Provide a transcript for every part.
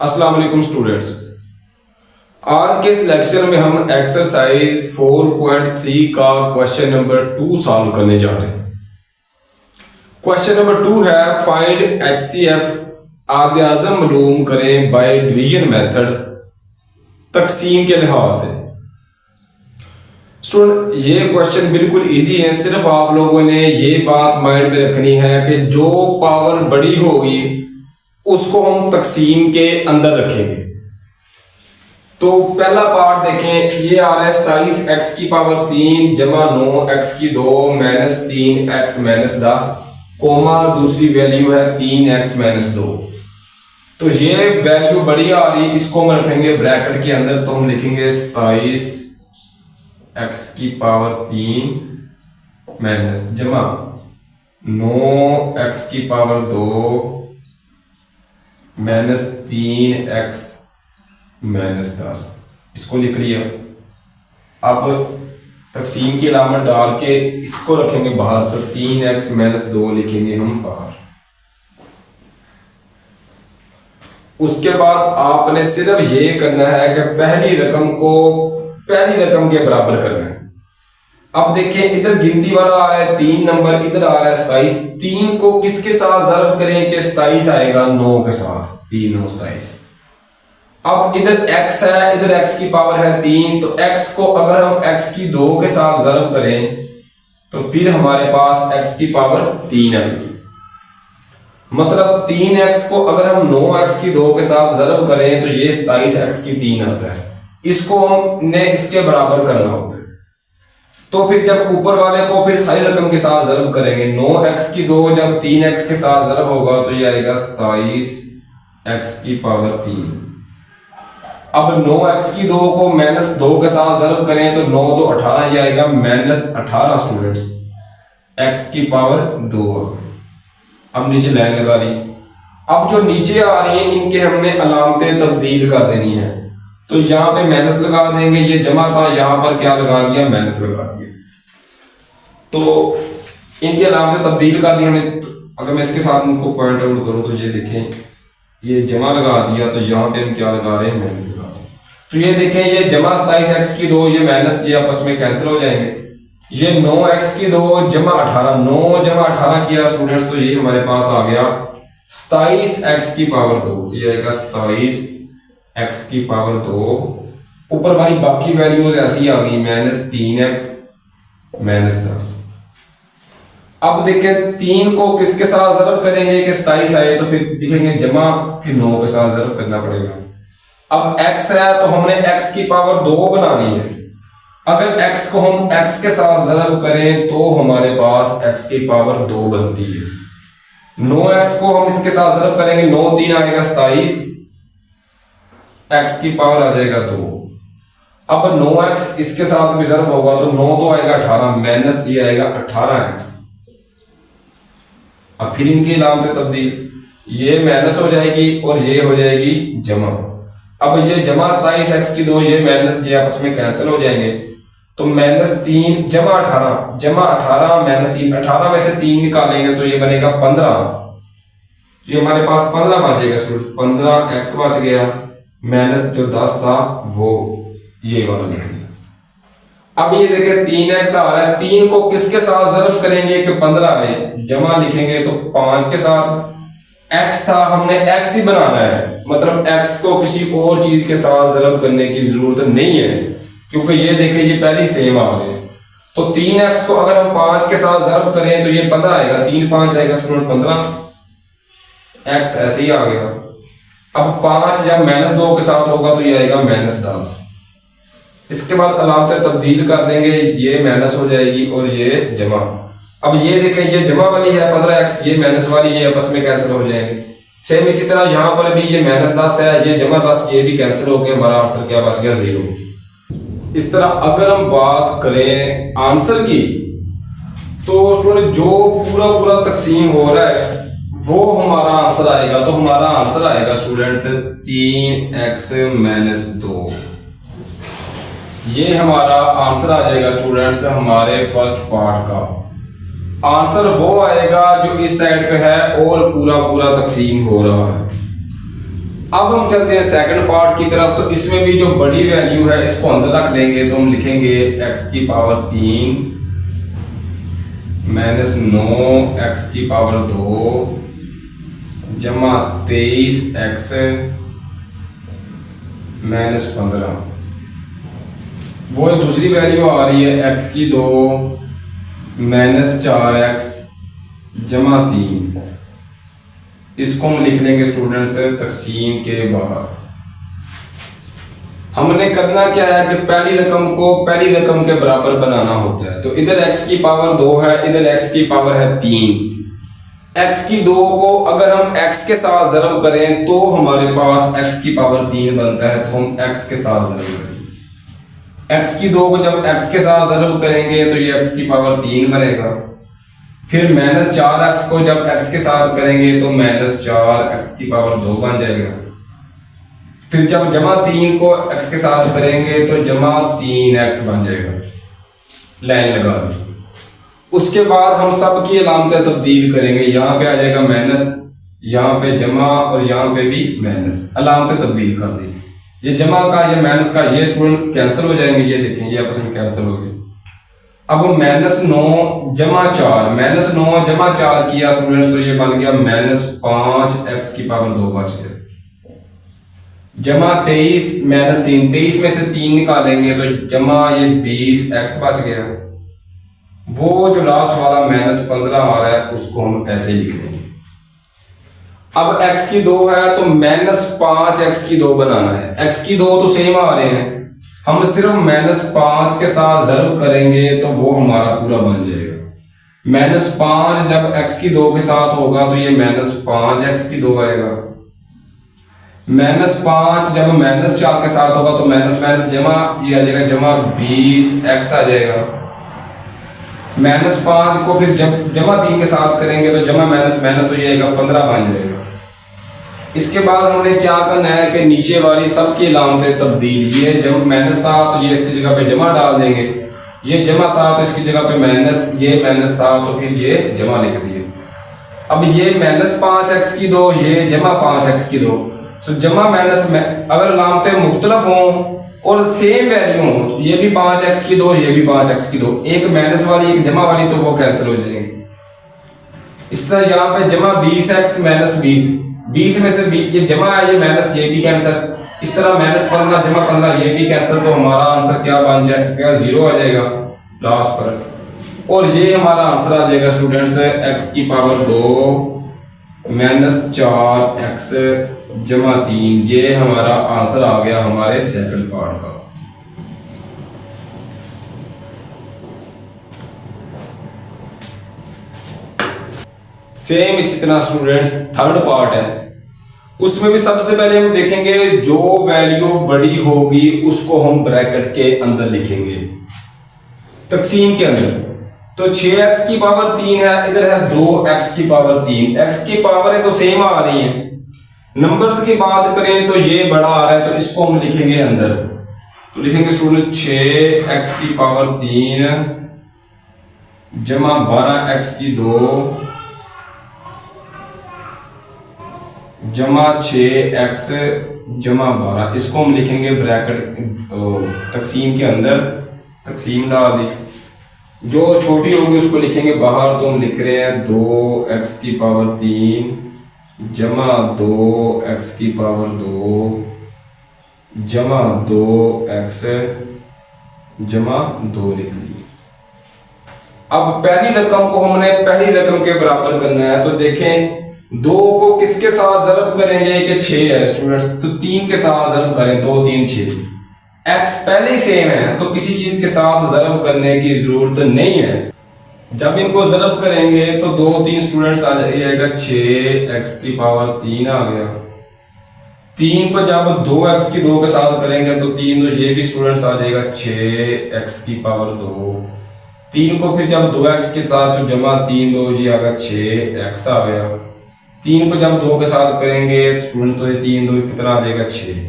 अस्सलाम वालेकुम स्टूडेंट्स। आज के इस लेक्चर में हम एक्सरसाइज 4.3 का क्वेश्चन नंबर 2 सॉल्व करने जा रहे हैं। क्वेश्चन नंबर 2 है फाइंड HCF आद्याज़म मालूम करें बाय डिवीजन मेथड, तकसीम के लिहाज से। स्टूडेंट ये क्वेश्चन बिल्कुल इजी है, सिर्फ आप लोगों ने ये बात माइंड में रखनी है कि जो पावर बड़ी होगी उसको हम तकसीम के अंदर रखेंगे। तो पहला पार्ट देखें, ये आ रहा है 27x की पावर 3 जमा 9x की 2 माइनस 3x माइनस 10 कोमा दूसरी वैल्यू है 3x माइनस 2। तो ये वैल्यू बड़ी आ रही, इसको हम रखेंगे ब्रैकेट के अंदर। तो हम लिखेंगे 27x की पावर 3 माइनस जमा 9x की पावर 2 माइनस 3x माइनस 10, इसको लिख लिया। अब तकसीम की अलामत डाल के इसको रखेंगे बाहर, तो 3x माइनस 2 लिखेंगे हम बाहर। उसके बाद आपने सिर्फ ये करना है कि पहली रकम के बराबर करना है। अब देखिए इधर गिनती वाला आ रहा है 3 नंबर, इधर आ रहा है 27। 3 को किसके साथ ज़र्ब करें कि 27 आएगा 9 के साथ, 3 9 27। अब इधर x है, इधर x की पावर है 3, तो x को अगर हम x की 2 के साथ ज़र्ब करें तो फिर हमारे पास x की पावर 3 आएगी। मतलब 3x को अगर हम 9x की 2 के साथ ज़र्ब करें तो ये 27x की 3 आता है। इसको हमने इसके बराबर करना होता है। तो फिर जब ऊपर वाले को फिर सारी रकम के साथ ज़र्ब करेंगे, 9x की 2 जब 3x के साथ ज़र्ब होगा तो ये आएगा 27x की पावर 3। अब 9x की 2 को माइनस 2 के साथ ज़र्ब करें तो 9 2 18, ये आएगा माइनस 18 स्टूडेंट्स x की पावर 2। अब नीचे लाइन लगा ली। अब जो नीचे आ रही है इनके हमने अलामतें तब्दील कर देनी है। तो यहाँ पे माइनस लगा देंगे, ये जमा था, यहाँ पर क्या लगा दिया, माइनस लगा दिया। तो इनके अलामतें तब्दील कर दी हमने। अगर मैं इसके साथ उनको पॉइंट आउट करूँ तो ये देखें, ये जमा लगा दिया, तो यहाँ पे हम क्या लगा रहे हैं, माइनस लगा रहे हैं। तो ये देखें, ये जमा 27x की 2, ये माइनस, ये आपस में कैंसिल हो जाएंगे। ये 9x की 2 जमा 18, 9 जमा 18 किया स्टूडेंट्स, तो ये हमारे पास आ गया 27x की पावर 2। ये आएगा 27x की पावर 2। ऊपर वाली बाकी वैल्यूज ऐसी आ गई, माइनस 3x माइनस 10। अब देखें 3 को किसके साथ ज़र्ब करेंगे कि 27 आए, तो फिर लिखेंगे जमा, फिर 9 के साथ ज़र्ब करना पड़ेगा। अब x है तो हमने x की पावर 2 बनानी है। अगर x को हम x के साथ ज़र्ब करें तो हमारे पास x की पावर 2 बनती है। 9x को हम इसके साथ ज़र्ब करेंगे, 9 3 आएगा 27, x की पावर आ जाएगा 2। अब 9x इसके साथ भी ज़र्ब होगा तो 9 तो आएगा 18, माइनस ये आएगा 18x। अब फिर इनकी अलामतें तब्दील, ये माइनस हो जाएगी और ये हो जाएगी जमा। अब ये जमा 27x की 2, ये माइनस, ये आपस में कैंसिल हो जाएंगे। तो माइनस 3 जमा 18 माइनस 3, 18 में से 3 निकालेंगे तो ये बनेगा 15। ये हमारे पास 15 बचेगा स्टूडेंट, 15x बच गया, माइनस जो 10 था वो ये वाला लिख लिया। अब ये देखें 3x आ रहा है, 3 को किसके साथ ज़र्ब करेंगे कि 15 आए, जमा लिखेंगे तो 5 के साथ। x था, हमने x ही बनाना है, मतलब x को किसी और चीज के साथ ज़र्ब करने की जरूरत नहीं है, क्योंकि ये देखें ये पहले सेम आ रहे हैं। तो 3x को अगर हम 5 के साथ ज़र्ब करें तो ये 15 आएगा, 3 5 आएगा स्टूडेंट 15, x ऐसे ही आ गया। अब 5 जब माइनस 2 के साथ होगा तो ये आएगा माइनस 10। इसके बाद अलामतें तब्दील कर देंगे, ये माइनस हो जाएगी और ये जमा। अब ये देखें, ये जमा वाली है 15x, ये माइनस वाली, ये आपस में कैंसिल हो जाएंगे। सेम इसी तरह यहाँ पर भी ये माइनस 10 है, ये जमा 10, ये भी कैंसिल हो गया, हमारा आंसर क्या बच गया, 0। इस तरह अगर हम बात करें आंसर की, तो स्टूडेंट जो पूरा तकसीम हो रहा है वो हमारा आंसर आएगा। तो हमारा आंसर आएगा स्टूडेंट्स 3x माइनस 2। ये हमारा आंसर आ जाएगा स्टूडेंट्स हमारे फर्स्ट पार्ट का। आंसर वो आएगा जो इस साइड पे है और पूरा तकसीम हो रहा है। अब हम चलते हैं सेकंड पार्ट की तरफ। तो इसमें भी जो बड़ी वैल्यू है इसको अंदर रख लेंगे, तो हम लिखेंगे x की पावर 3 माइनस 9 x की पावर 2 जमा 23x माइनस 15। वो दूसरी वैल्यू आ रही है x की 2 माइनस 4x जमा 3। इसको हम लिख लेंगे स्टूडेंट्स तकसीम के बाहर। हमने करना क्या है कि पहली रकम को पहली रकम के बराबर बनाना होता है। तो इधर x की पावर 2 है, इधर x की पावर है 3। x की 2 को अगर हम x के साथ ज़रब करें तो हमारे पास x की पावर 3 बनता है। तो हम x के साथ ज़रब करेंगे। x की 2 को जब x के साथ ज़रब करेंगे तो ये x की पावर 3 बनेगा। फिर माइनस 4x को जब x के साथ करेंगे तो माइनस 4x की पावर 2 बन जाएगा। फिर जब जमा 3 को x के साथ करेंगे तो जमा 3x बन जाएगा। लाइन लगा दी। उसके बाद हम सब की अलामतें तब्दील करेंगे। यहाँ पे आ जाएगा माइनस, यहाँ पे जमा और यहाँ पे भी माइनस। अलामतें तब्दील कर दी। ये जमा का ये माइनस का ये स्टूडेंट कैंसिल हो जाएंगे। ये देखें ये आपस में कैंसिल हो गए। अब माइनस 9 जमा 4, माइनस 9 जमा 4 किया स्टूडेंट्स तो ये बन गया माइनस 5x की पावर 2 बच गया। जमा 23 माइनस 3, 23 में से 3 निकालेंगे तो जमा ये 20x बच गया। वो जो लास्ट वाला माइनस 15 आ रहा है उसको हम ऐसे लिख लेंगे। अब x की 2 है तो माइनस 5x की 2 बनाना है। x की 2 तो सेम आ रहे हैं, हम सिर्फ माइनस 5 के साथ ज़रब करेंगे तो वो हमारा पूरा बन जाएगा। माइनस 5 जब x की 2 के साथ होगा तो ये माइनस 5x की 2 आएगा। माइनस 5 जब माइनस 4 के साथ होगा तो माइनस माइनस जमा ये आ जाएगा, जमा 20x आ जाएगा। माइनस 5 को फिर जब जमा 3 के साथ करेंगे तो जमा माइनस माइनस तो ये आएगा 15 बन जाएगा। इसके बाद हमने क्या करना है कि नीचे वाली सब की अलामतें तब्दील, ये जब माइनस था तो ये इसकी जगह पे जमा डाल देंगे, ये जमा था तो इसकी जगह पे माइनस, ये माइनस था तो फिर ये जमा लिख दिए। अब ये माइनस 5x की 2 ये जमा 5x की 2। तो जमा माइनस में अगर अलामतें मुख्तलिफ हों और सेम वैल्यू हो तो ये भी 5x की 2 ये भी 5x की 2, एक माइनस वाली एक जमा वाली तो वो कैंसिल हो जाएंगे। इस तरह यहाँ पे जमा 20x माइनस 20 में से ये जमा है, ये माइनस ये भी कैंसिल। इस तरह माइनस 15 जमा 15 ये भी कैंसिल। तो हमारा आंसर क्या बन जाएगा, 0 आ जाएगा लास्ट पर। और ये हमारा आंसर आ जाएगा स्टूडेंट्स x की पावर 2 माइनस 4x जमा 3। ये हमारा आंसर आ गया हमारे सेकंड पार्ट का। सेम इसी तरह स्टूडेंट्स थर्ड पार्ट है, उसमें भी सबसे पहले हम देखेंगे जो वैल्यू बड़ी होगी उसको हम ब्रैकेट के अंदर लिखेंगे तकसीम के अंदर। तो 6x की पावर 3 है, इधर है 2x की पावर 3। x की पावर है तो सेम आ रही है। नंबर्स की बात करें तो ये बड़ा आ रहा है तो इसको हम लिखेंगे अंदर। तो लिखेंगे स्टूडेंट 6x की पावर 3 जमा 12x की 2 जमा 6x जमा 12। इसको हम लिखेंगे ब्रैकेट तकसीम के अंदर। तकसीम डाल दी, जो छोटी होगी उसको लिखेंगे बाहर। तो हम लिख रहे हैं 2x की पावर 3 जमा 2x की पावर 2 जमा 2x जमा 2 लिख ली। अब पहली रकम को हमने पहली रकम के बराबर करना है। तो देखें 2 को किसके साथ ज़रब करेंगे कि 6 है स्टूडेंट्स, तो 3 के साथ ज़रब करें। 2 3 6, x पहले ही सेम है तो किसी चीज के साथ ज़रब करने की जरूरत नहीं है। जब इनको ज़रब करेंगे तो 2 3 स्टूडेंट्स आ जाएगा 6x की पावर 3 आ गया। 3 को जब 2x की 2 के साथ करेंगे तो 3 तो ये भी स्टूडेंट्स आ जाएगा 6x की पावर 2। 3 को फिर जब 2x के साथ तो जमा 3 2 ये आ गया 6x आ गया। 3 को जब 2 के साथ करेंगे स्टूडेंट तो ये 3 2 कितना आ जाएगा 6।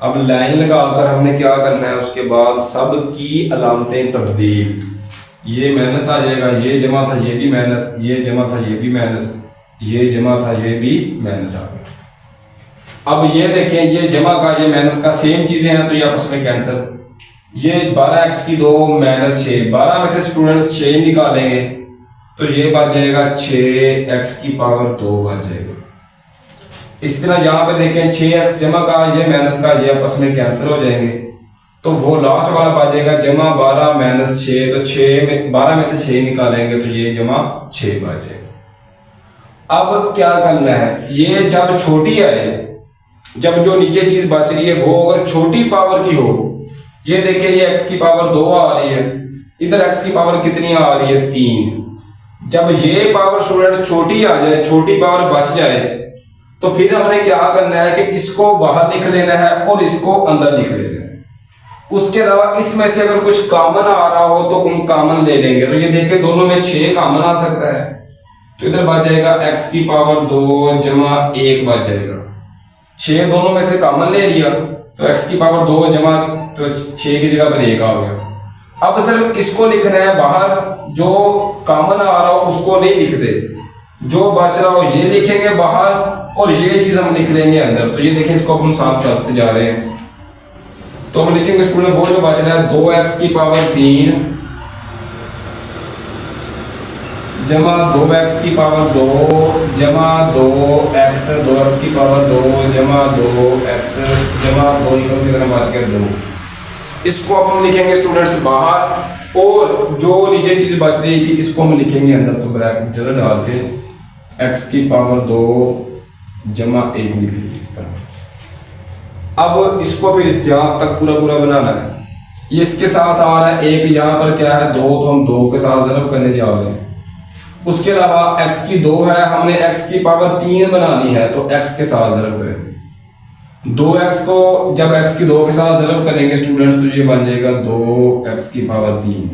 अब लाइन लगाकर हमने क्या करना है, उसके बाद सब की अलामतें तब्दील। ये माइनस आ जाएगा, ये जमा था ये भी माइनस, ये जमा था ये भी माइनस, ये जमा था ये भी माइनस आ गया। अब ये देखें, ये जमा का ये माइनस का सेम चीजें हैं तो ये आपस में कैंसिल। ये 12x की 2 माइनस 6, 12 में से स्टूडेंट्स 6 निकालेंगे तो ये बच जाएगा 6x की पावर 2 बच जाएगा। इस तरह यहाँ पे देखें 6x जमा का ये माइनस का ये आपस में कैंसिल हो जाएंगे तो वो लास्ट वाला बच जाएगा जमा 12 माइनस 6, तो 6 में 12 में से 6 निकालेंगे तो ये जमा 6 बच जाएगा। अब क्या करना है, ये जब छोटी है, जब जो नीचे चीज बच रही है वो अगर छोटी पावर की हो, ये देखिए ये x की पावर 2 आ रही है, इधर x की पावर कितनी आ रही है 3। जब ये पावर स्टूडेंट छोटी आ जाए, छोटी पावर बच जाए, तो फिर हमने क्या करना है कि इसको बाहर लिख लेना है और इसको अंदर लिख लेना है। उसके अलावा इसमें से अगर कुछ कॉमन आ रहा हो तो हम कॉमन ले लेंगे। तो ये देखिए दोनों में 6 कॉमन आ सकता है तो इधर बच जाएगा x की पावर 2 जमा 1 बच जाएगा। 6 दोनों में से कॉमन ले लिया तो x की पावर 2 जमा तो 6 की जगह पर 1 आ गया। अब सिर्फ इसको लिखना है बाहर, जो कॉमन आ रहा हो उसको नहीं लिखते, जो बच रहा हो ये लिखेंगे बाहर और ये चीज हम लिख लेंगे अंदर। तो ये देखें इसको हम साफ करते जा रहे हैं तो हम लिखेंगे स्टूडेंट वो जो बच रहा है 2x की पावर 3 जमा 2x की पावर 2 जमा 2x, 2x की पावर 2 जमा 2x जमा 2 की तरह बच गया 2। इसको अब हम लिखेंगे स्टूडेंट्स बाहर और जो नीचे चीज बच रही थी इसको हम लिखेंगे अंदर। तो ब्रैकेट जरा डाल के x की पावर 2 जमा 1 लिखेंगे इस तरह। अब इसको फिर यहाँ तक पूरा पूरा बनाना है। ये इसके साथ आ रहा है 1, यहाँ पर क्या है 2, तो हम 2 के साथ ज़रब करने जा रहे हैं। उसके अलावा x की 2 है, हमने x की पावर 3 बनानी है तो x के साथ ज़रब करेंगे। 2x को जब x की 2 के साथ ज़रब करेंगे स्टूडेंट्स तो ये बन जाएगा 2x की पावर 3।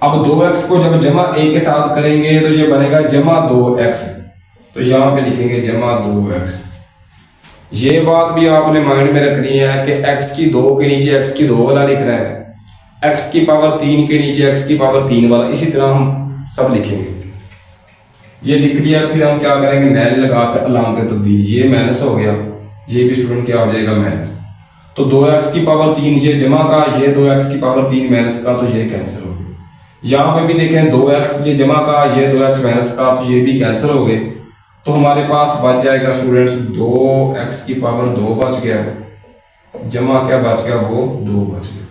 अब 2x को जब जमा 1 के साथ करेंगे तो ये बनेगा जमा 2x, तो यहाँ पे लिखेंगे जमा 2x। ये बात भी आपने माइंड में रखनी है कि x की 2 के नीचे x की 2 वाला लिखना है, x की पावर 3 के नीचे x की पावर 3 वाला, इसी तरह हम सब लिखेंगे। ये लिख लिया फिर हम क्या करेंगे नैल लगाकर अलामत तब्दील, ये माइनस हो गया, ये भी स्टूडेंट क्या हो जाएगा माइनस। तो 2x की पावर 3 ये जमा का, ये 2x की पावर 3 माइनस का, तो ये कैंसिल हो गया। यहाँ पे भी देखें 2x ये जमा का, ये 2x माइनस का, तो ये भी कैंसिल हो गए। तो हमारे पास बच जाएगा स्टूडेंट्स 2x की पावर 2 बच गया है, जमा क्या बच गया वो 2 बच गया।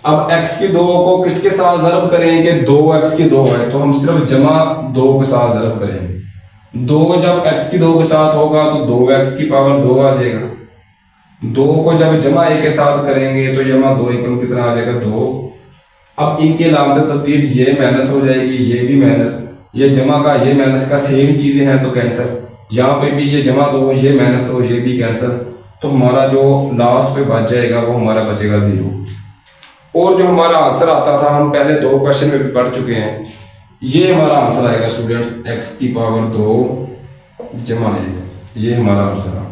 अब x की 2 को किसके साथ ज़रब करेंगे, 2x की 2 है तो हम सिर्फ जमा 2 के साथ ज़रब करेंगे। 2 जब x की 2 के साथ होगा तो 2x की पावर 2 आ जाएगा। 2 को जब जमा 1 के साथ करेंगे तो जमा 2 एकम कितना आ जाएगा 2। अब इनकी अलामत तब्दील, ये माइनस हो जाएगी, ये भी माइनस, ये जमा का ये माइनस का सेम चीज़ें हैं तो कैंसिल। यहाँ पे भी ये जमा 2 ये माइनस 2 ये भी कैंसिल। तो हमारा जो लास्ट पे बच जाएगा वो हमारा बचेगा 0। और जो हमारा आंसर आता था, हम पहले 2 क्वेश्चन में भी पढ़ चुके हैं, ये हमारा आंसर आएगा स्टूडेंट्स x की पावर 2 जमा 1, ये हमारा आंसर है।